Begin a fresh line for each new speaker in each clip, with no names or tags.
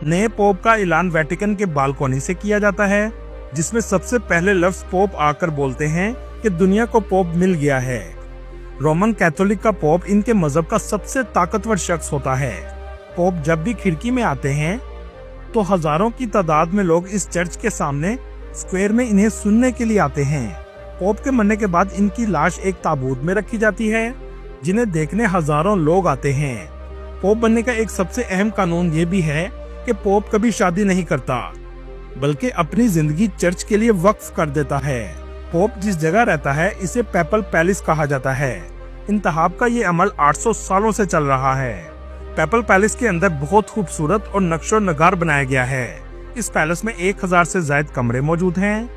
नए पोप का ऐलान वेटिकन के बालकोनी से किया जाता है, जिसमें सबसे पहले लफ्ज पोप आकर बोलते हैं कि दुनिया को पोप मिल गया है। रोमन कैथोलिक का पोप इनके मजहब का सबसे ताकतवर शख्स होता है। पोप जब भी खिड़की में आते हैं तो हजारों की तादाद में लोग इस चर्च के सामने स्क्वायर में इन्हें सुनने के लिए आते हैं। पोप के मरने के बाद इनकी लाश एक ताबूत में रखी जाती है, जिन्हें देखने हजारों लोग आते हैं। पोप बनने का एक सबसे अहम कानून ये भी है कि पोप कभी शादी नहीं करता, बल्कि अपनी जिंदगी चर्च के लिए वक्फ कर देता है। पोप जिस जगह रहता है इसे पेपल पैलेस कहा जाता है। इंतखाब का ये अमल 800 सालों से चल रहा है। पेपल पैलेस के अंदर बहुत खूबसूरत और नक्शो नगार बनाया गया है। इस पैलेस में 1000 से ज्यादा कमरे मौजूद हैं,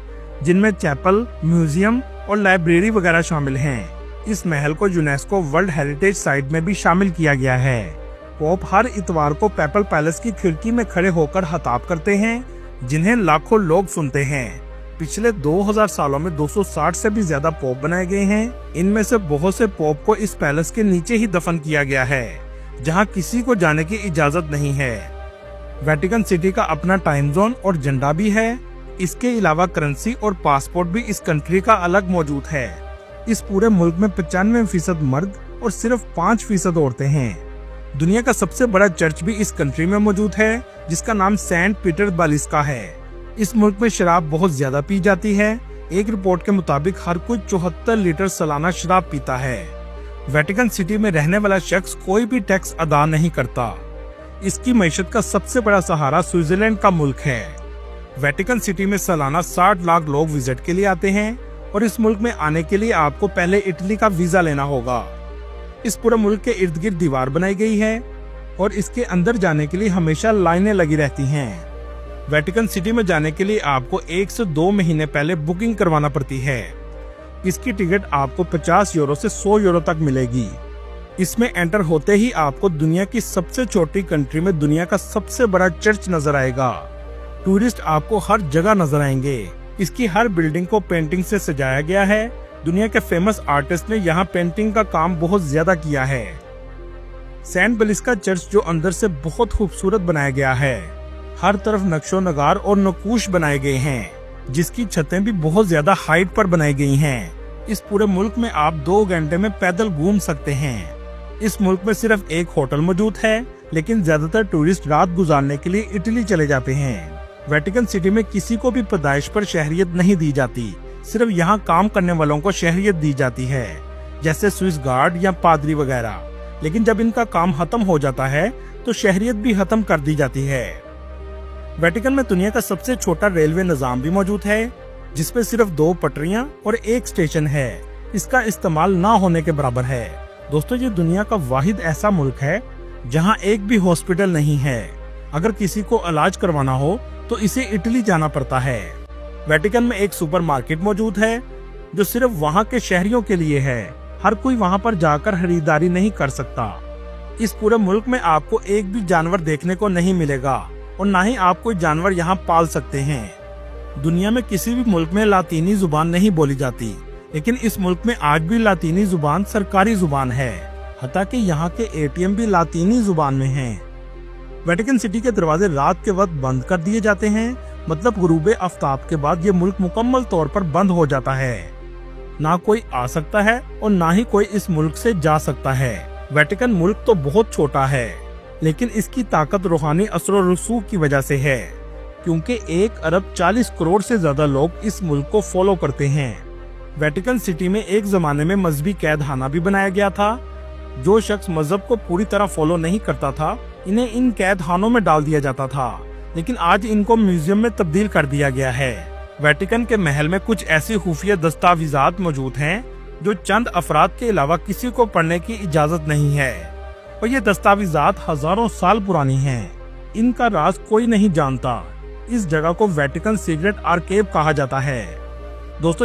जिनमें चैपल, म्यूजियम और लाइब्रेरी वगैरह शामिल हैं। इस महल को यूनेस्को वर्ल्ड हेरिटेज साइट में भी शामिल किया गया है। पोप हर इतवार को पेपल पैलेस की खिड़की में खड़े होकर खिताब करते हैं, जिन्हें लाखों लोग सुनते हैं। पिछले 2000 सालों में 260 से भी ज्यादा पोप बनाए गए हैं। इनमें से बहुत से पोप को इस पैलेस के नीचे ही दफन किया गया है, जहां किसी को जाने की इजाजत नहीं है। वेटिकन सिटी का अपना टाइम जोन और झंडा भी है। इसके अलावा करेंसी और पासपोर्ट भी इस कंट्री का अलग मौजूद है। इस पूरे मुल्क में 95% मर्द और सिर्फ 5% औरतें हैं। दुनिया का सबसे बड़ा चर्च भी इस कंट्री में मौजूद है, जिसका नाम सेंट पीटर बालिस्का है। इस मुल्क में शराब बहुत ज्यादा पी जाती है। एक रिपोर्ट के मुताबिक हर कोई 74 लीटर सालाना शराब पीता है। वेटिकन सिटी में रहने वाला शख्स कोई भी टैक्स अदा नहीं करता। इसकी मईशत का सबसे बड़ा सहारा स्विट्जरलैंड का मुल्क है। वेटिकन सिटी में सालाना 60 लाख लोग विजिट के लिए आते हैं और इस मुल्क में आने के लिए आपको पहले इटली का वीजा लेना होगा। इस पूरे मुल्क के इर्द गिर्द दीवार बनाई गई है और इसके अंदर जाने के लिए हमेशा लाइनें लगी रहती हैं। वेटिकन सिटी में जाने के लिए आपको 1 से 2 महीने पहले बुकिंग करवाना पड़ती है। इसकी टिकट आपको 50 यूरो से 100 यूरो तक मिलेगी। इसमें एंटर होते ही आपको दुनिया की सबसे छोटी कंट्री में दुनिया का सबसे बड़ा चर्च नजर आएगा। टूरिस्ट आपको हर जगह नजर आएंगे। इसकी हर बिल्डिंग को पेंटिंग से सजाया गया है। दुनिया के फेमस आर्टिस्ट ने यहाँ पेंटिंग का काम बहुत ज्यादा किया है। सेंट बालिस्का चर्च जो अंदर से बहुत खूबसूरत बनाया गया है। हर तरफ नक्शो नगार और नकूश बनाए गए हैं, जिसकी छतें भी बहुत ज्यादा हाइट पर बनाई गई हैं। इस पूरे मुल्क में आप 2 घंटे में पैदल घूम सकते हैं। इस मुल्क में सिर्फ एक होटल मौजूद है, लेकिन ज्यादातर टूरिस्ट रात गुजारने के लिए इटली चले जाते हैं। वेटिकन सिटी में किसी को भी पैदाइश पर शहरियत नहीं दी जाती, सिर्फ यहाँ काम करने वालों को शहरियत दी जाती है, जैसे स्विस गार्ड या पादरी वगैरह। लेकिन जब इनका काम खत्म हो जाता है तो शहरियत भी खत्म कर दी जाती है। वेटिकन में दुनिया का सबसे छोटा रेलवे निजाम भी मौजूद है, जिसपे सिर्फ 2 पटरियां और 1 स्टेशन है। इसका इस्तेमाल ना होने के बराबर है। दोस्तों, ये दुनिया का वाहिद ऐसा मुल्क है जहां एक भी हॉस्पिटल नहीं है। अगर किसी को इलाज करवाना हो तो इसे इटली जाना पड़ता है। वेटिकन में एक सुपरमार्केट मौजूद है जो सिर्फ वहां के शहरियों के लिए है। हर कोई वहां पर जाकर खरीदारी नहीं कर सकता। इस पूरे मुल्क में आपको एक भी जानवर देखने को नहीं मिलेगा और ना ही आप कोई जानवर यहाँ पाल सकते हैं। दुनिया में किसी भी मुल्क में लातीनी जुबान नहीं बोली जाती, लेकिन इस मुल्क में आज भी लातीनी जुबान सरकारी जुबान है। हत्ता कि यहाँ के ATM भी लातीनी जुबान में हैं। वेटिकन सिटी के दरवाजे रात के वक्त बंद कर दिए जाते हैं, मतलब गुरूबे आफ्ताब के बाद ये मुल्क मुकम्मल तौर पर बंद हो जाता है। ना कोई आ सकता है और ना ही कोई इस मुल्क से जा सकता है। वेटिकन मुल्क तो बहुत छोटा है, लेकिन इसकी ताकत रूहानी असर और रसूख की वजह से है, क्योंकि 1 अरब 40 करोड़ से ज्यादा लोग इस मुल्क को फॉलो करते हैं। वेटिकन सिटी में एक जमाने में मजहबी कैदखाना भी बनाया गया था। जो शख्स मजहब को पूरी तरह फॉलो नहीं करता था, इन्हें इन कैदखानों में डाल दिया जाता था, लेकिन आज इनको म्यूजियम में तब्दील कर दिया गया है। वेटिकन के महल में कुछ ऐसी खुफिया दस्तावेजात मौजूद हैं जो चंद अफराद के अलावा किसी को पढ़ने की इजाजत नहीं है, और ये दस्तावेजात हजारों साल पुरानी हैं। इनका राज कोई नहीं जानता। इस जगह को वेटिकन सीक्रेट आर्काइव कहा जाता है। दोस्तों,